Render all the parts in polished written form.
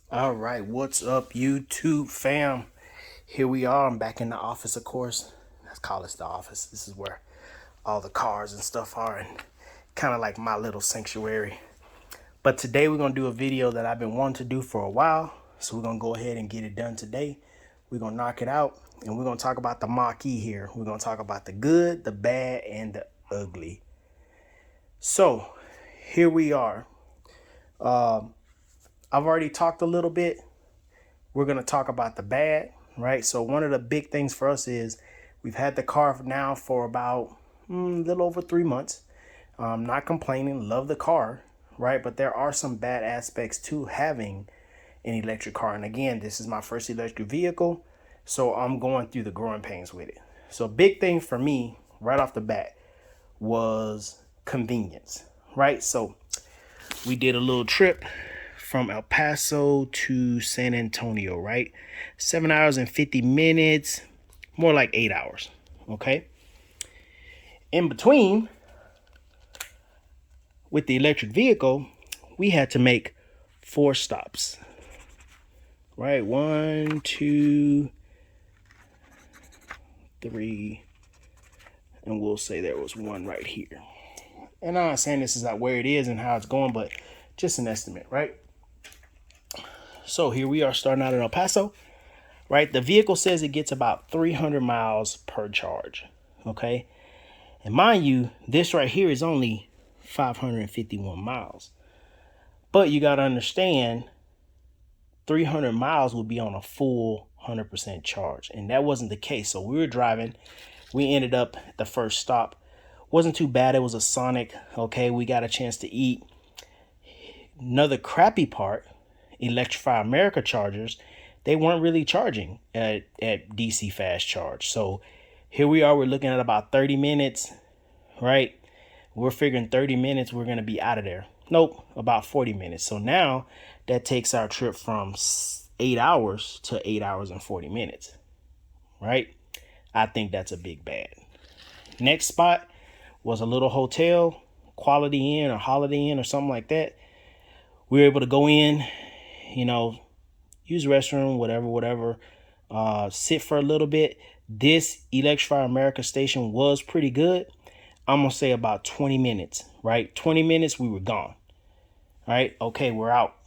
All right, what's up, YouTube fam? Here we are. I'm back in the office, of course. Let's call this the office. This is where all the cars and stuff are, and kind of like my little sanctuary. But today we're gonna do a video that I've been wanting to do for a while, so we're gonna go ahead and get it done today. We're gonna knock it out, and we're gonna talk about the Mach here. We're gonna talk about the good, the bad, and the ugly. So here we are. I've already talked a little bit. We're going to talk about the bad, right? So one of the big things for us is we've had the car now for about a little over 3 months. Not complaining, love the car, right? But there are some bad aspects to having an electric car. And again, this is my first electric vehicle, so I'm going through the growing pains with it. So big thing for me right off the bat was convenience, right? So we did a little trip from El Paso to San Antonio, right? 7 hours and 50 minutes, more like 8 hours, okay? In between, with the electric vehicle, we had to make 4 stops, right? 1, 2, 3, and we'll say there was one right here. And I'm not saying this is not where it is and how it's going, but just an estimate, right? So here we are starting out in El Paso, right? The vehicle says it gets about 300 miles per charge, okay? And mind you, this right here is only 551 miles. But you got to understand, 300 miles would be on a full 100% charge. And that wasn't the case. So we were driving. We ended up at the first stop. Wasn't too bad. It was a Sonic. Okay, we got a chance to eat. Another crappy part, Electrify America chargers, they weren't really charging at DC fast charge. So here we are, we're looking at about 30 minutes, right? We're figuring 30 minutes, we're going to be out of there. Nope, about 40 minutes. So now that takes our trip from 8 hours to 8 hours and 40 minutes, right? I think that's a big bad. Next spot was a little hotel, Quality Inn or Holiday Inn or something like that. We were able to go in, use restroom, whatever, sit for a little bit. This Electrify America station was pretty good. I'm going to say about 20 minutes, right? 20 minutes, we were gone, right? Okay, we're out.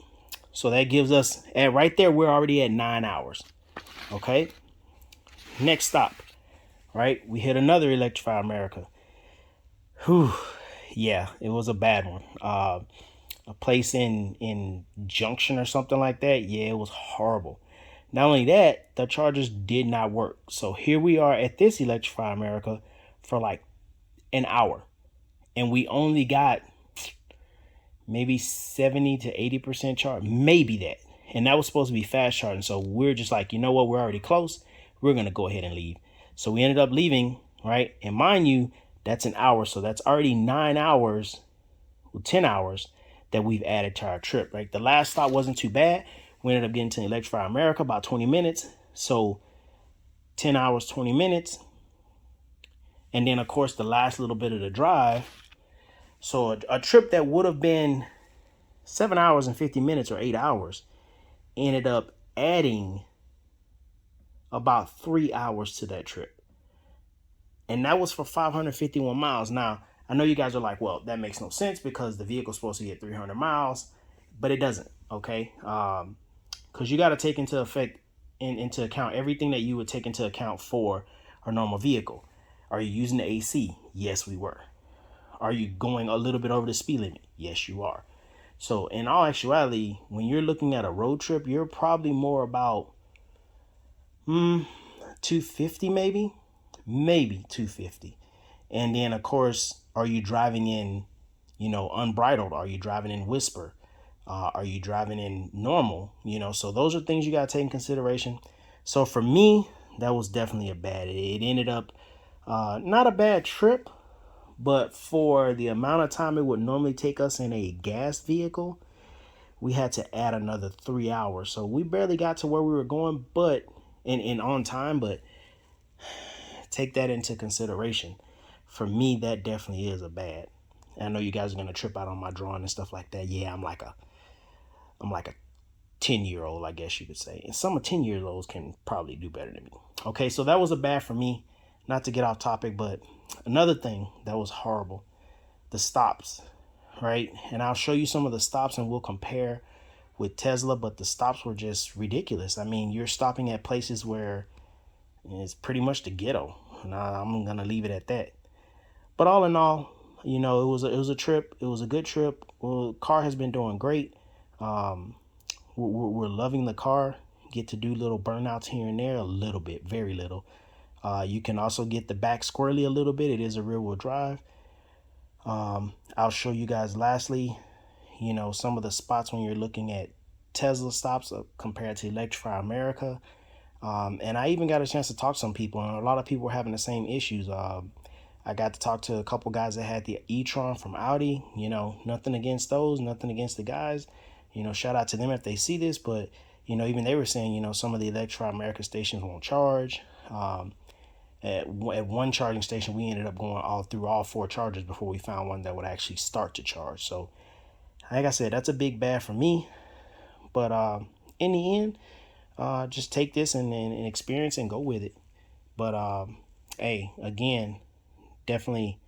So that gives us, right there, we're already at 9 hours, okay? Next stop, right? We hit another Electrify America. Whew, yeah, it was a bad one. A place in Junction or something like that. Yeah, it was horrible. Not only that, the chargers did not work. So here we are at this Electrify America for like an hour, and we only got maybe 70 to 80% charge, maybe that. And that was supposed to be fast charging. So we're just like, you know what? We're already close. We're going to go ahead and leave. So we ended up leaving, right? And mind you, that's an hour. So that's already 9 hours, 10 hours that we've added to our trip, right? The last stop wasn't too bad. We ended up getting to Electrify America about 20 minutes. So 10 hours, 20 minutes. And then, of course, the last little bit of the drive. So a trip that would have been 7 hours and 50 minutes or 8 hours ended up adding about 3 hours to that trip. And that was for 551 miles. Now, I know you guys are like, well, that makes no sense because the vehicle's supposed to get 300 miles, but it doesn't, okay? Because you got to take into account everything that you would take into account for a normal vehicle. Are you using the AC? Yes, we were. Are you going a little bit over the speed limit? Yes, you are. So in all actuality, when you're looking at a road trip, you're probably more about 250 maybe 250. And then, of course, are you driving in, unbridled? Are you driving in whisper? Are you driving in normal? So those are things you got to take in consideration. So for me, that was definitely a bad. It ended up not a bad trip, but for the amount of time it would normally take us in a gas vehicle, we had to add another 3 hours. So we barely got to where we were going, but and on time, but take that into consideration. For me, that definitely is a bad. And I know you guys are gonna trip out on my drawing and stuff like that. Yeah, I'm like a 10-year-old, I guess you could say. And some of 10-year-olds can probably do better than me. Okay, so that was a bad for me. Not to get off topic, but another thing that was horrible, the stops, right? And I'll show you some of the stops and we'll compare with Tesla, but the stops were just ridiculous. I mean, you're stopping at places where it's pretty much the ghetto. And I'm gonna leave it at that. But all in all, you know, it was a trip. It was a good trip. Well, car has been doing great. We're loving the car. Get to do little burnouts here and there, a little bit, very little. You can also get the back squirrely a little bit. It is a rear wheel drive. I'll show you guys lastly, you know, some of the spots when you're looking at Tesla stops compared to Electrify America. And I even got a chance to talk to some people, and a lot of people were having the same issues. I got to talk to a couple guys that had the e-tron from Audi. You know, nothing against those, nothing against the guys. You know, shout out to them if they see this. But, you know, even they were saying, you know, some of the Electrify America stations won't charge. At one charging station, we ended up going through all 4 chargers before we found one that would actually start to charge. So, like I said, that's a big bad for me. But in the end, just take this and experience and go with it. But hey, again, definitely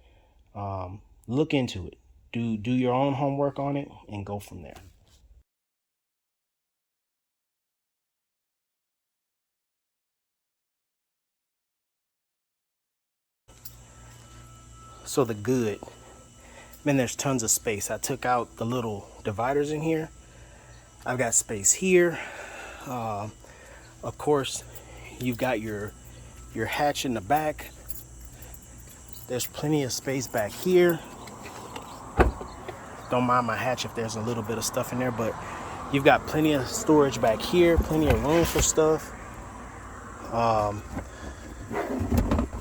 look into it. Do your own homework on it and go from there. So the good, man, there's tons of space. I took out the little dividers in here. I've got space here. Of course, you've got your hatch in the back. There's plenty of space back here. Don't mind my hatch if there's a little bit of stuff in there, but you've got plenty of storage back here, plenty of room for stuff.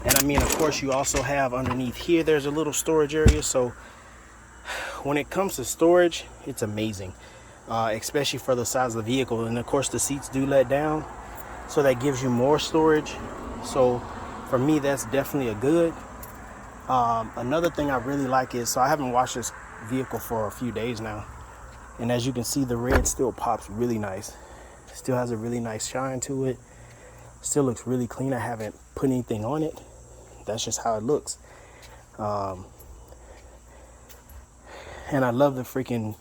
And I mean, of course, you also have underneath here, there's a little storage area. So when it comes to storage, it's amazing, especially for the size of the vehicle. And of course, the seats do let down, so that gives you more storage. So for me, that's definitely a good. Another thing I really like is, so I haven't washed this vehicle for a few days now, and as you can see, the red still pops really nice. Still has a really nice shine to it. Still looks really clean. I haven't put anything on it. That's just how it looks. And I love the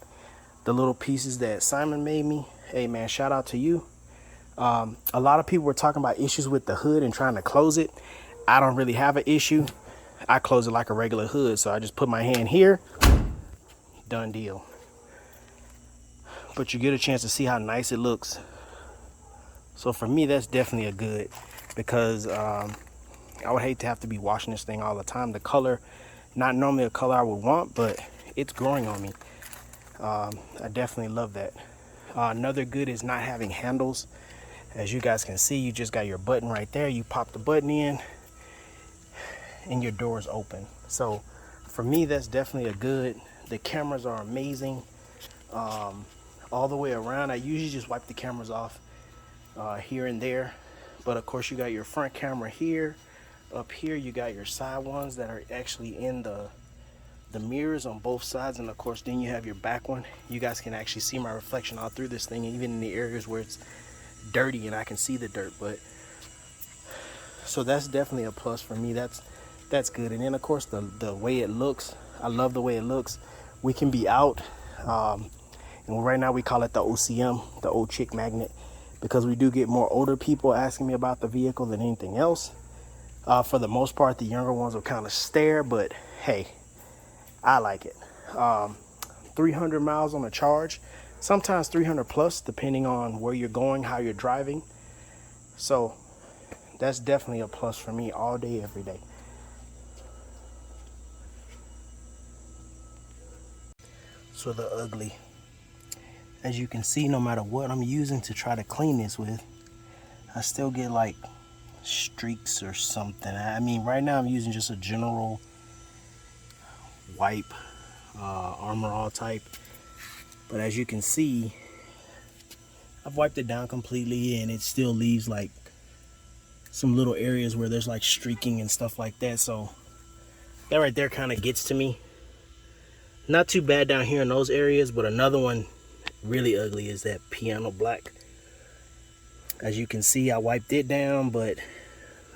little pieces that Simon made me. Hey man, shout out to you. A lot of people were talking about issues with the hood and trying to close it. I don't really have an issue. I close it like a regular hood. So I just put my hand here, done deal. But you get a chance to see how nice it looks. So for me, that's definitely a good, because I would hate to have to be washing this thing all the time. The color, not normally a color I would want, but it's growing on me. I definitely love that. Another good is not having handles. As you guys can see, you just got your button right there. You pop the button in and your door is open. So for me, that's definitely a good. The cameras are amazing all the way around. I usually just wipe the cameras off here and there, but of course you got your front camera here. Up here you got your side ones that are actually in the mirrors on both sides, and of course then you have your back one. You guys can actually see my reflection all through this thing, even in the areas where it's dirty and I can see the dirt. But so that's definitely a plus for me. That's good. And then of course the way it looks, I love the way it looks. We can be out and right now we call it the OCM, the old chick magnet, because we do get more older people asking me about the vehicle than anything else. For the most part, the younger ones will kind of stare, but hey, I like it. 300 miles on a charge, sometimes 300 plus, depending on where you're going, how you're driving. So that's definitely a plus for me all day, every day. So the ugly. As you can see, no matter what I'm using to try to clean this with, I still get like streaks or something. I mean, right now I'm using just a general wipe, Armor All type. But as you can see, I've wiped it down completely and it still leaves like some little areas where there's like streaking and stuff like that. So that right there kind of gets to me. Not too bad down here in those areas, but another one really ugly is that piano black. As you can see, I wiped it down, but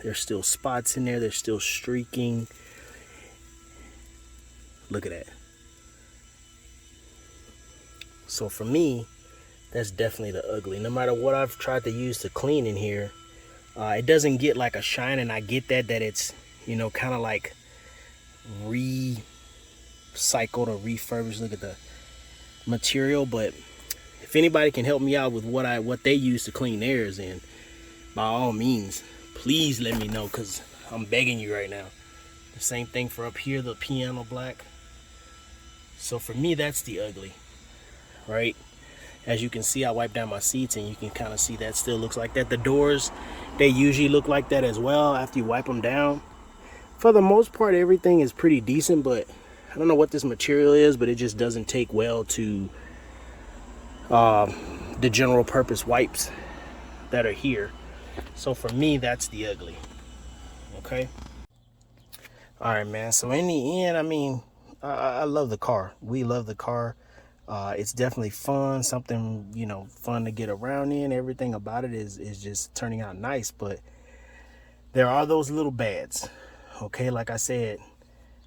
there's still spots in there. There's still streaking. Look at that. So for me, that's definitely the ugly. No matter what I've tried to use to clean in here, it doesn't get like a shine, and I get that it's, you know, kind of like recycled or refurbished. Look at the material. But if anybody can help me out with what they use to clean theirs, then by all means, please let me know, because I'm begging you right now. The same thing for up here, the piano black. So for me, that's the ugly, right? As you can see, I wiped down my seats, and you can kind of see that still looks like that. The doors, they usually look like that as well after you wipe them down. For the most part, everything is pretty decent, but I don't know what this material is, but it just doesn't take well to the general purpose wipes that are here. So for me, that's the ugly. Okay. All right, man. So in the end, I mean, I love the car. We love the car. It's definitely fun, something, you know, fun to get around in. Everything about it is just turning out nice, but there are those little bads. Okay, like I said,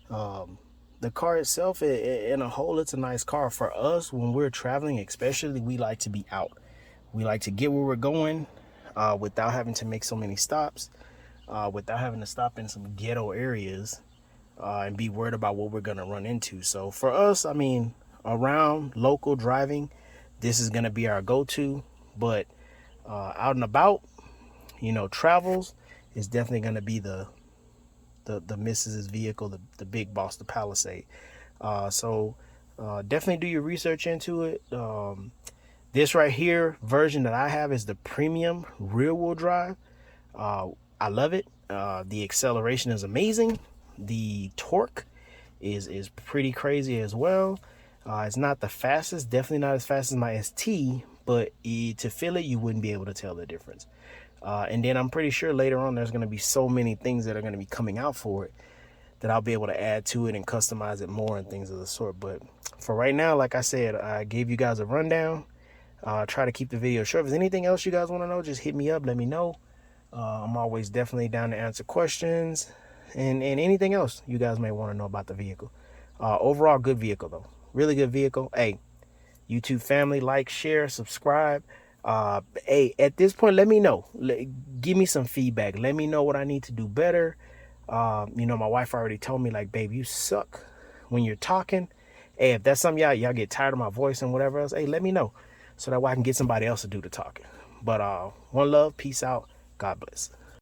the car itself, in a whole, it's a nice car. For us, when we're traveling, especially, we like to be out. We like to get where we're going without having to make so many stops, without having to stop in some ghetto areas and be worried about what we're going to run into. So for us, I mean, around local driving, this is going to be our go-to. But out and about, you know, travels is definitely going to be the Mrs.'s vehicle, the big boss, the Palisade. So definitely do your research into it. This right here version that I have is the premium rear wheel drive. I love it. The acceleration is amazing. The torque is pretty crazy as well. It's not the fastest, definitely not as fast as my ST, but to feel it, you wouldn't be able to tell the difference. And then I'm pretty sure later on there's going to be so many things that are going to be coming out for it that I'll be able to add to it and customize it more and things of the sort. But for right now, like I said, I gave you guys a rundown. Try to keep the video short. If there's anything else you guys want to know, just hit me up, let me know. I'm always definitely down to answer questions and anything else you guys may want to know about the vehicle. Overall, good vehicle though. Really good vehicle. Hey, YouTube family, like, share, subscribe. Hey, at this point, let me know. Give me some feedback. Let me know what I need to do better. You know, my wife already told me, like, babe, you suck when you're talking. Hey, if that's something y'all get tired of my voice and whatever else, hey, let me know so that way I can get somebody else to do the talking. But one love, peace out, God bless.